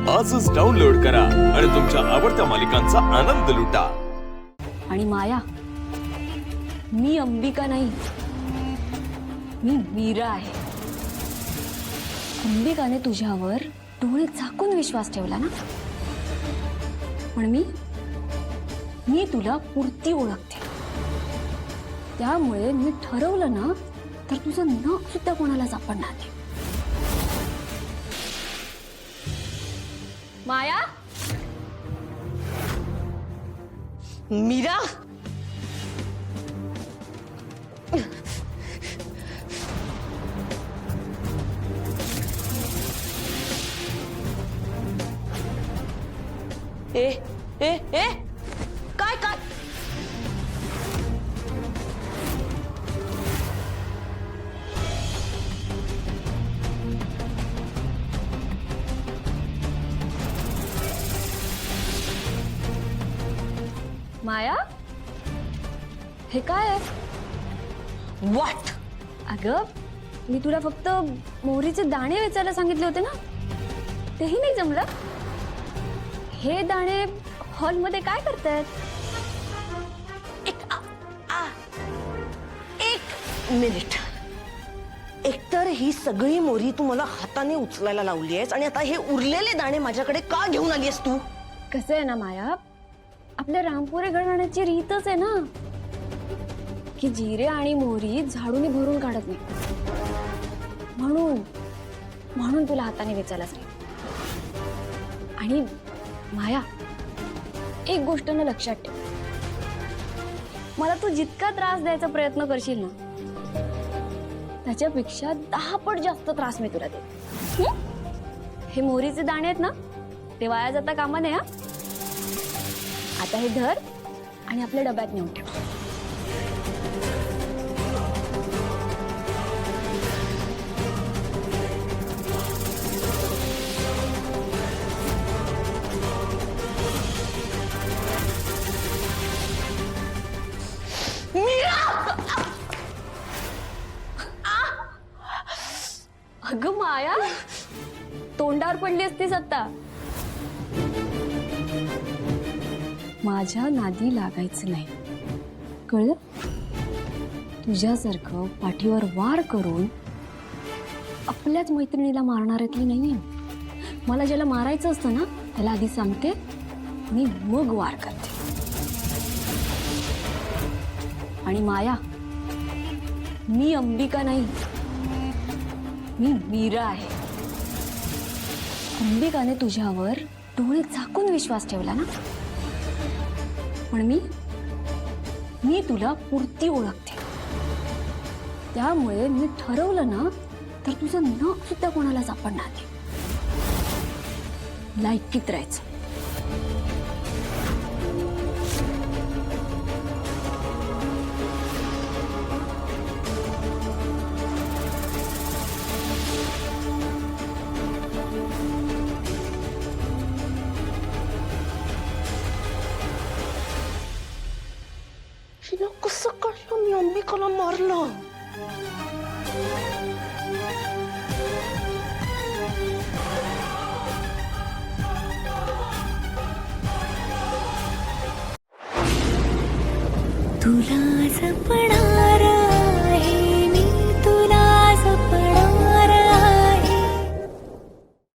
आजच डाउनलोड करा आणि तुमच्या आवडत्या मालिकांचा आनंद लुटा। आणि माया, मी अंबिका नाही, मी मीरा आहे। अंबिकाने तुझ्यावर डोळे झाकून विश्वास ठेवला ना, पण मी तुला पूर्ती ओळखते। त्यामुळे मी ठरवलं ना, तर तुझं नाक सुद्धा कोणाला सापडणार नाही। माया, मीरा, ए ए ए काय काय माया, हे काय आहे? व्हॉट? अगं, मी तुला फक्त मोहरीचे दाणे वेचायला सांगितले होते ना, तेही नाही जमलं। हे दाणे हॉलमध्ये काय करतायत? एक मिनिट। एकतर ही सगळी मोरी तू मला हाताने उचलायला लावली आहेस आणि आता हे उरलेले दाणे माझ्याकडे का घेऊन आली आहेस तू? कसं आहे ना माया, आपल्या रामपुरे घराण्याची रीतच आहे ना, की जिरे आणि मोहरी झाडूने भरून काढत नाही। म्हणून तुला हाताने वेचायला सांगितलं। आणि माया, एक गोष्ट ना लक्षात ठेव, मला तू जितका त्रास द्यायचा प्रयत्न करशील ना, त्याच्यापेक्षा 10 पट जास्त त्रास मी तुला देते। हे मोहरीचे दाणे आहेत ना, ते वाया जाता कामा नये। आता हे धर आणि आपल्या डब्यात नेऊन ठेव। अगं माया, तोंडावर पडली असतीस आता। माझ्या नादी लागायचं नाही, कळलं? तुझ्यासारखं पाठीवर वार करून आपल्याच मैत्रिणीला मारणाऱ्यातली नाही। मला ज्याला मारायचं असतं ना, त्याला आधी सांगते आणि मग वार करते। आणि माया, मी अंबिका नाही, मी मीरा आहे। अंबिकाने तुझ्यावर डोळे झाकून विश्वास ठेवला ना, पण मी तुला पूर्ती ओळखते। त्यामुळे मी ठरवलं ना, तर तुझं नाक सुद्धा कोणाला सापडणार नाही। लायकीत राहायचं। हिला कसं कळलं मी अंबिकाला मारलं? तुला जपणार